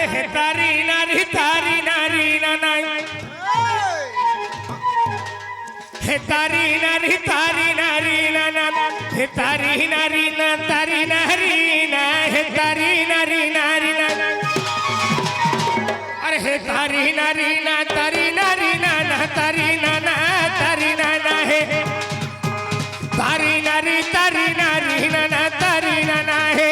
हे तारी नारी ना नाई हे तारी नारी ना ना हे तारी नारी ना हे तारी नारी ना अरे हे तारी नारी ना तारी ना तारी ना हे तारी नारी ना तारी ना हे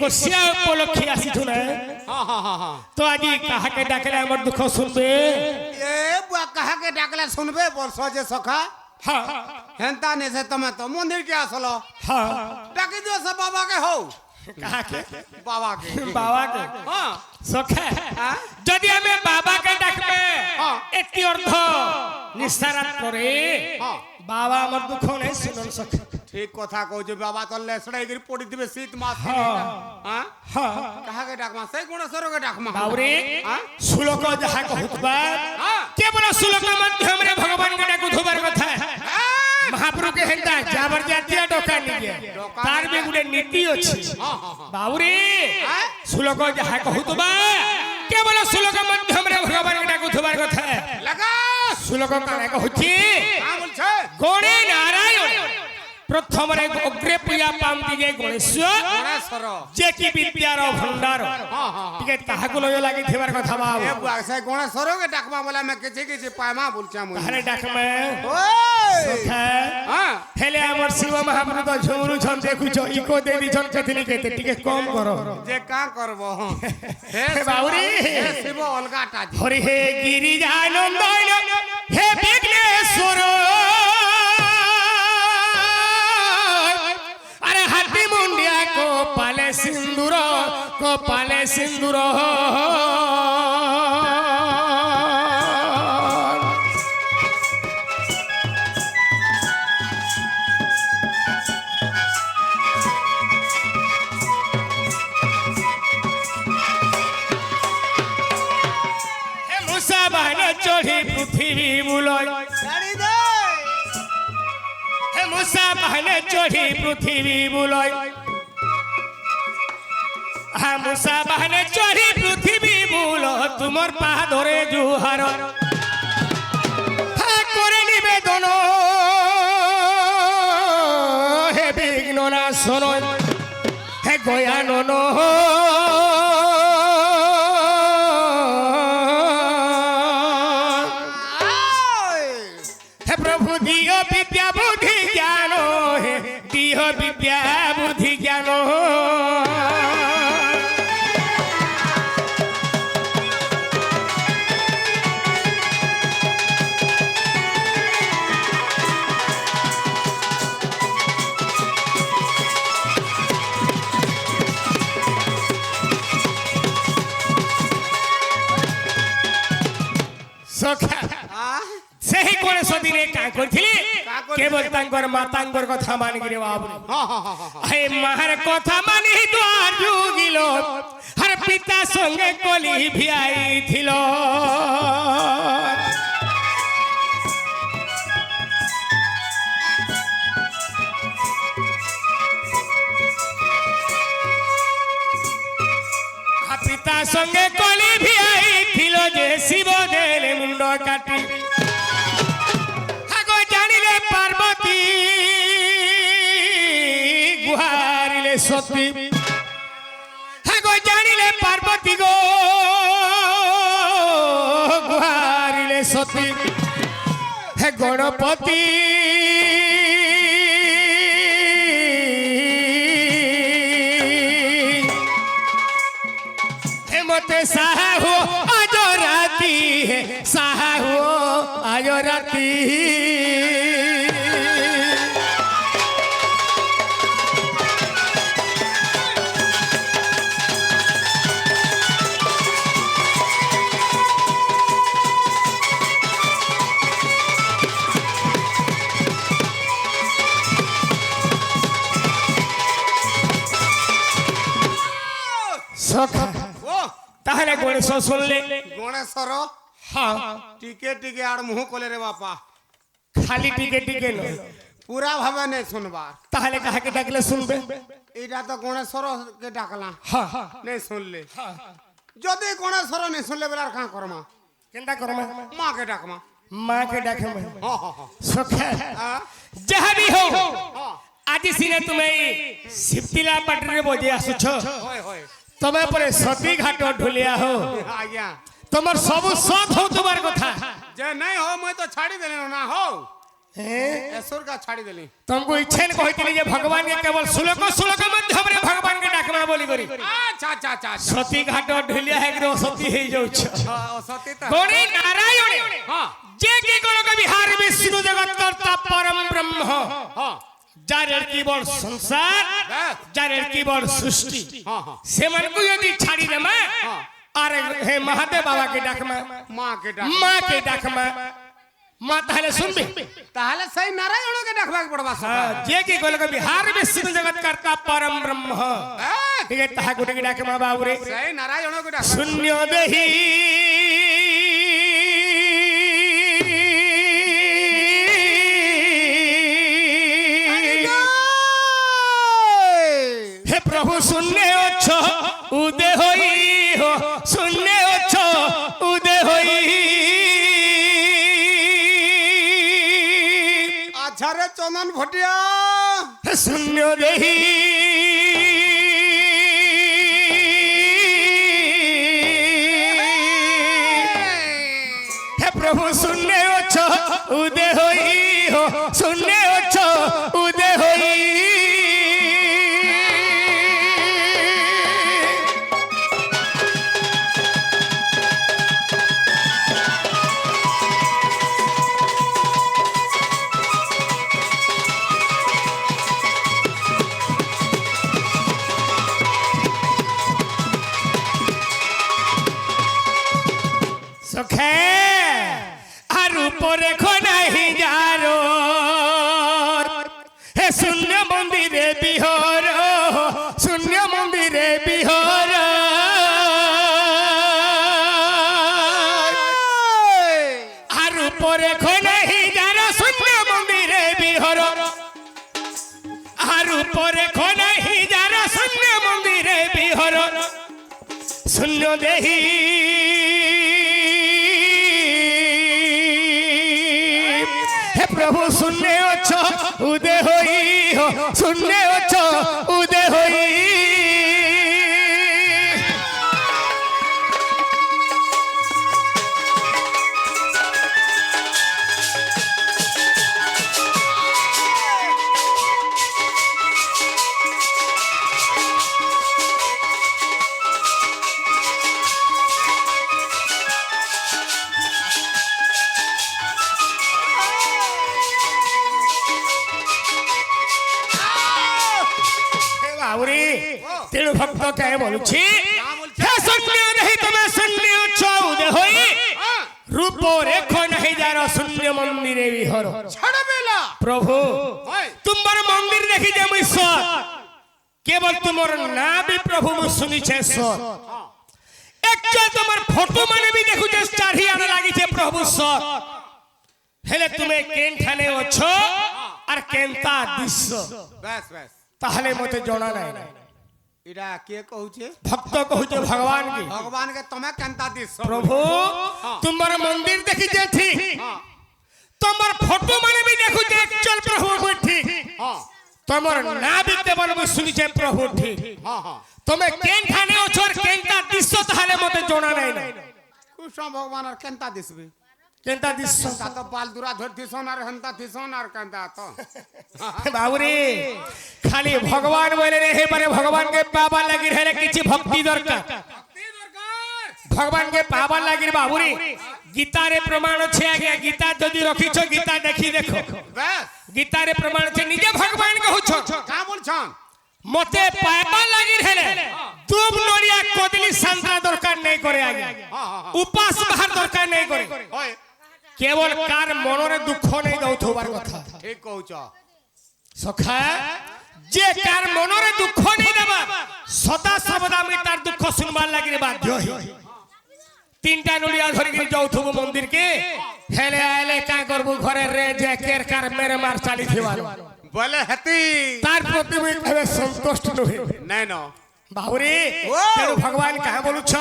कोसिया उपलक्षे आसीथु ना तो आज कहा के डाकले हमर दुख सुनबे ए बुआ कहा के डाकले सुनबे बोलसो जे सखा हां हेंता ने से तमे तो मंदिर के आसलो हां डाकी दियो सब बाबा के हो कहा के बाबा के हां सखा जदी हमें बाबा के डाकबे एति अर्थ निस्तारत करे बाबा हमर दुख नै सुनन सखा ठीक कथा कहू जे बाबा तो लेसड़ाई गिर पड़ी दिबे शीत मास हां हां कहा के डाकमा से गुणेश्वर के डाकमा बावरे श्लोक जहा कहतबा केवल श्लोक माध्यम रे भगवान के डाकु धोबार कथा महाप्रभु के हेंता जाबर जातिया डोका निगे तार में गुडे नीति अछि बावरे श्लोक जहा कहतबा केवल श्लोक माध्यम रे भगवान के डाकु धोबार कथा लगा श्लोक काने कहछि हां बोलछे गणे नारायण प्रथम रे अग्रे प्रिया पाम दिगे गणेश्वर जे की विद्यार भंडार टिके ताहाको लय लागि थेबार कथा बाबू ए बुआ से गणेश्वर के डाकमा वाला में किछि पायमा बोलछा मु हरे डाकमे ओए सखा हां हेले हमर शिव महाप्रभु तो झुमरु छन देखुछ इको देवी छन कथनी कहते टिके कम करो जे का करबो हे बाउरी हे शिव अलगाटा हरि हे गिरिजानंदन हे विघ्नेश्वर को पाले सिंदूर हे मूसा बहने चढ़ी पृथ्वी बुलय हे मूसा बहने चढ़ी पृथ्वी बुलय मूसा बहने चढ़ी पृथ्वी बोल तुमर पादरे जुहार करे निवेदन हे विघ्न नाशन हे गयानन हे प्रभु दियो विद्या बुद्धि ज्ञान हे दियो विद्या बुद्धि ज्ञान सही कोने सदिने का करथिली केवल तांकर मातांकर कथा मान गिरे बाबू हे मार कथा मानी द्वार जुगिलो हर पिता संगे कोली भियाई थिलो पिता संगे कोली भियाई थिलो जे शिव देले मुंड काटी पार्वती गुहारिले सती हागो जानिले पार्वती गो गुहारिले सती हे गणपति हे मते साहू आज राती साहू आज राती তাহলে গণেশ শুনলে গণেশর হ্যাঁ টিকে টিকে আর মুহ কলে রে বাপা খালি টিকে টিকে নয় পুরা ভাবে নেই শুনবার তাহলে কাহাকে ডাকলে শুনবে এটা তো গণেশর কে ডাকলাম হ্যাঁ নেই শুনলে যদি গণেশর নেই শুনলে বেলার কাঁ করমা কেনটা করমা মাকে ডাকমা মাকে ডাকমা হ হ হ সখা হ্যাঁ যাহা বি হো হ্যাঁ আজি সিনে তুমি শিবতিলা পাটরে বজে আসুছ হয় হয় তুমি পরে সতী ঘাট ঢুলিয়া হো আজ্ঞা তোমার সব সৎ হো তোমার কথা যে নাই হো মই তো ছাড়ি দেলি না হো হ্যাঁ ऐश्वर का छाड़ी देली तुमको इच्छा नहीं कहती जे भगवान के केवल श्लोक माध्यम रे भगवान के डाकमा बोली करी अच्छा अच्छा अच्छा सती घाट ढुलिया है रे सती हे जाउछ सती तो गौरी नारायण हां जे के गण के विहार विष्णु जगत कर्ता परम ब्रह्म हां जारे की बड़ संसार जारे की बड़ सृष्टि हां हां से मन को यदि छाड़ी दे मैं अरे हे महादेव बाबा के डाकमा मां के डाकमा मां ताहले सुनबे ताहले सही नारायण के डाकबा के पड़बा हां जे की गण के विहार विष्णु जगत कर्ता परम ब्रह्म ठीक है ताहा गुटे के डाकमा बाबू रे सही नारायण के डाक शून्य देही हे प्रभु शून्य अच्छो उदय होई हो शून्य अच्छो उदय होई अच्छा रे चंदन भटिया शून्य देही हे प्रभु शून्य अच्छो उदय होई हो शून्य अच्छो उदय होई सखे আর উপরে খনাহি যারো হে শূন্য মন্দিরে বিহর শূন্য মন্দিরে বিহর আর উপরে খনাহি যারো শূন্য মন্দিরে বিহর আর উপরে খনাহি যারো শূন্য মন্দিরে বিহর শূন্য দেহি प्रभु सुनने अच्छो उदय होई हो सुनने अच्छो उदय होई तेणु भक्त कहे बोलुछि हे शून्य नहीं तुम्हें शून्य चौदह होई रूप रेख नहीं जारो शून्य मंदिरे विहर छड़बेला प्रभु तुम्हार मंदिर देखि जे मुई सत केवल तुमर ना भी प्रभु मु सुनि छे सत एक्चुअल तुम्हार फोटो माने भी देखु जे चारी आने लागी छे प्रभु सत हेले तुमे केन ठाने अछो और केनता दिसो बस बस ताहले मते जणा नाही इरा के कहूचे भक्त कहूचे भगवान के तमे केनता दिस प्रभु तुम्हार मंदिर देखि जे थी तुम्हार फोटो माने भी देखु जे चल प्रभु बैठी हां तुम्हार ना भी केवल भी सुनि छे प्रभु ठीक हां हां तमे केन ठाने अछर केनता दिसो ताहले मते जणा नाही कृष्ण भगवान और केनता दिसबे केनता दिसो ता तो बाल दुरा धर दिसोन और हंता दिसोन और केनता तो बाबूरे खाली भगवान बोले रे हे माने भगवान के पावा लगी रहे किछि भक्ति दरकार भगवान के पावा लगी बाबूरे गीता रे प्रमाण छे आगे गीता जदी रखी छो गीता देखी देखो बस गीता रे प्रमाण छे निजे भगवान कहू छो का बोल छन मते पावा लगी रहे दूब नोरिया कोदली संतरा दरकार नहीं करे आगे उपास बाहर दरकार नहीं करे केवल कार मनरे दुख नहीं दउथबार कथा ठीक कहू छ सखा जे कार मनरे दुख नहीं देबा सदा सर्वदा मी तार दुख सुनबार लागि बाध्य होई তিনটা নড়িয়া ধরিকি যাউথবু মন্দির কে হেলে আইলে কা করবু ঘরে রে যে কের কার মেরে মার চালি থিবার বলে হেতি তার প্রতি মুই ভাবে সন্তুষ্ট নহি নাই ন বাবুরে ও! তেরু ভগবান কাহা বলুছ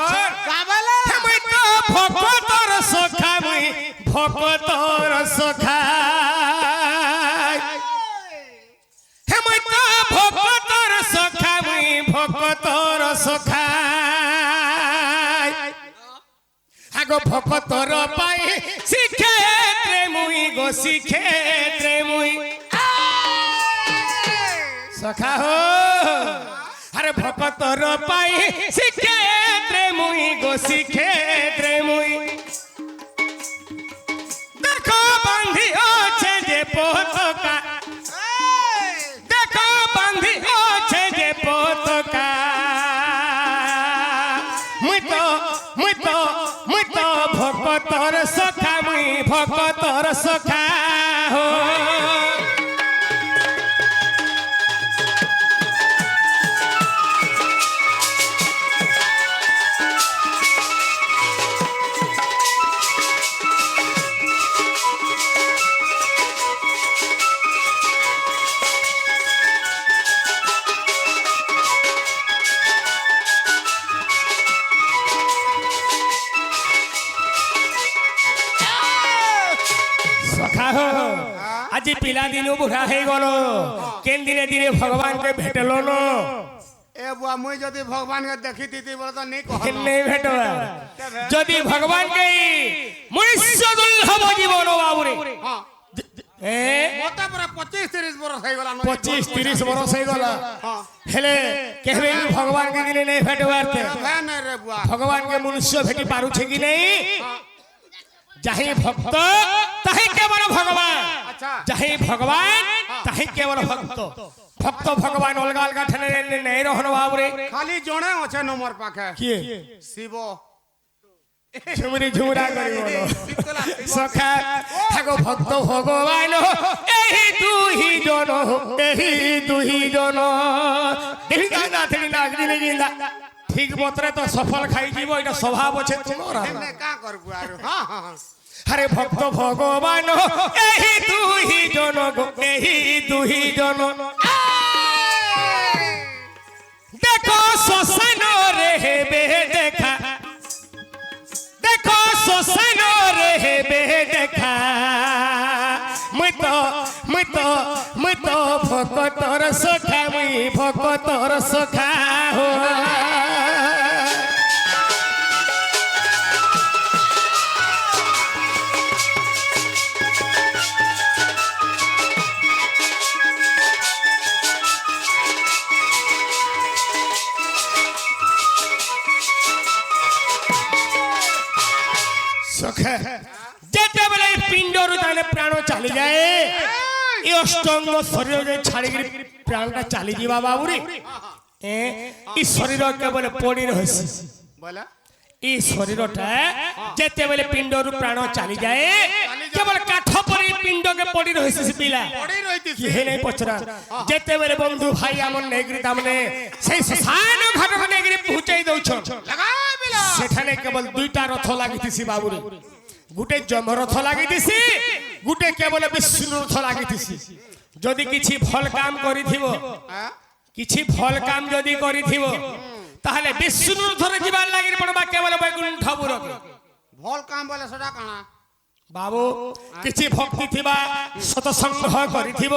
কা বলে মুই তো ভকতর সখা মুই ভকতর সখা হে মুই তো ভকতর সখা মুই ভকতর সখা আগো ভকতর পাই শিক্ষেত্রে মুই গো শিক্ষেত্রে মুই সখা হো আরে ভকতর পাই শিক্ষেত্রে মুই গো শিক্ষেত্রে মুই দেখো বান্ধি আছে যে পতাকা দেখো বান্ধি আছে যে পতাকা মুই তো ভকতর সখা মুই ভকতর সখা হো আজি পিলা দিনু বুঢ়া হয়ে গল কেন দিনে দিনে ভগবান কে ভেটল ন এ বুয়া মুই যদি ভগবান কে দেখি দিতি বলে তো নেই কহ নেই ভেটবা যদি ভগবান কে মনুষ্য দুর্লভ জীবন বাবুরে হ্যাঁ এ মতে পুরা 25-30 বরস হই গলা 25-30 বরস হয়ে গল হ্যাঁ হেলে কেহবে ভগবান কে দিনে নেই ভেটবারতে ভে নাই রে বুয়া ভগবান কে মনুষ্য ভেটি পারুছে কি নেই যাহি ভক্ত তাহি কেবল ভগবান আচ্ছা যাহি ভগবান তাহি কেবল ভক্ত ভক্ত ভগবান অলগা অলগা ঠেনে নেই রহন বাবুরে খালি জনে আছে নমর পাখে কি শিব ঝুমরি ঝুমরা করি বলো শীতলা শিব সখা থাকো ভক্ত ভগবান এই দুহি জন দেখি না দেখি না দিলে গিলা ঠিক মতরে তো সফল খাই যাব এটা স্বভাব আছে তোমার এনে কা করবু আর হ্যাঁ হ্যাঁ আরে ভক্ত ভগবান এই দুহি জন দেখো শ্মশান রে হেবে দেখা দেখো শ্মশান রে হেবে দেখা মুই তো ভকতর সখা মুই ভকতর সখা হো যেতে বেলে পিণ্ডর দানে প্রাণ চালি যায় এই অষ্টঙ্গ শরীর ছাড়ি প্রাণটা চালি যা বাবুরে এই শরীর কেবল পড়ি রয়েছে বলে এই শরীরটা যেতে বেলে পিণ্ডর প্রাণ চালি যায় কেবল কাঠ পরি পিণ্ডকে পড়ি রয়েছে পিলা পড়ি রইতিছি কি হে নাই পচরা যেতে বেলে বন্ধু ভাই আমন নেগরি তামনে সেই শ্মশান ঘাটকে নেগরি পৌঁছাই দউছ লাগাই বিলা সেখানে কেবল দুইটা রথ লাগিতেছি বাবুরে গুটে যমরথ লাগিতেছি গুটে কেবল বিষ্ণু রথ লাগিতেছি যদি কিছু ভাল কাম করিথিব হ্যাঁ কিছু ভাল কাম যদি করিথিব তাহলে বিষ্ণু রথরে জীবন লাগি পড়বা কেবল বৈকুণ্ঠপুর ভাল কাম বলে সেটা কানা বাবু কিছু ভক্তি থিবা সতসংগ্রহ করিথিব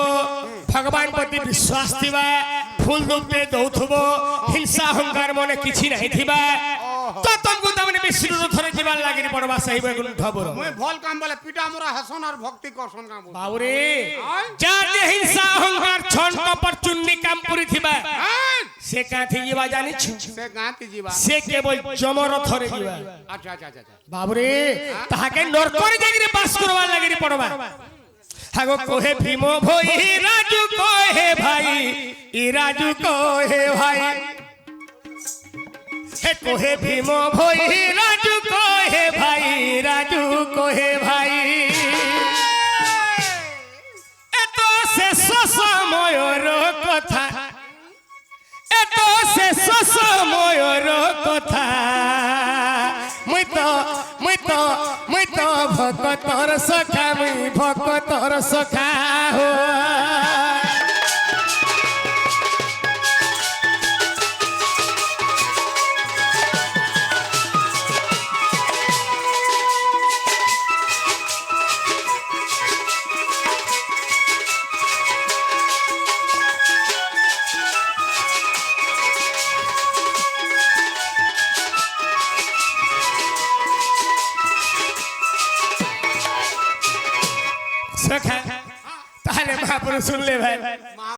ভগবান প্রতি বিশ্বাস থিবা ফুল দুপে দৌথব হিংসা অহংকার মনে কিছু নাই থিবা তো তমকু তামনে বিষ্ণু রথরে জীবন লাগি পড়বা সেই বৈকুণ্ঠপুর মুই ভাল কাম বলে পিটা মোরা হাসন আর ভক্তি করছন কাম বল বাবুরে যাতে হিংসা অহংকার ছন কপট চুন্নি কাম পুরি থিবা সে কাথি ଯିବା জানিছ সে গাঁতি ଯିବା সে কেবল যমরথরে ଯିବା আচ্ছা আচ্ছা আচ্ছা বাবুরে তাহাকে নরকরে যাগিরে বাস করবার লাগিরে পড়বা হাগো কোহে ভীম ভই রাজু কোহে ভাই ই রাজু কোহে ভাই হে কোহে ভীম ভই রাজু কোহে ভাই রাজু কোহে ভাই এত শেষ সময়র কথা এত শেষ সময়র কথা মুই তো মুই তো ভকতর সখা মুই ভকতর সখা হো সখা তাহলে মহাপুরুষ শুনলে ভাই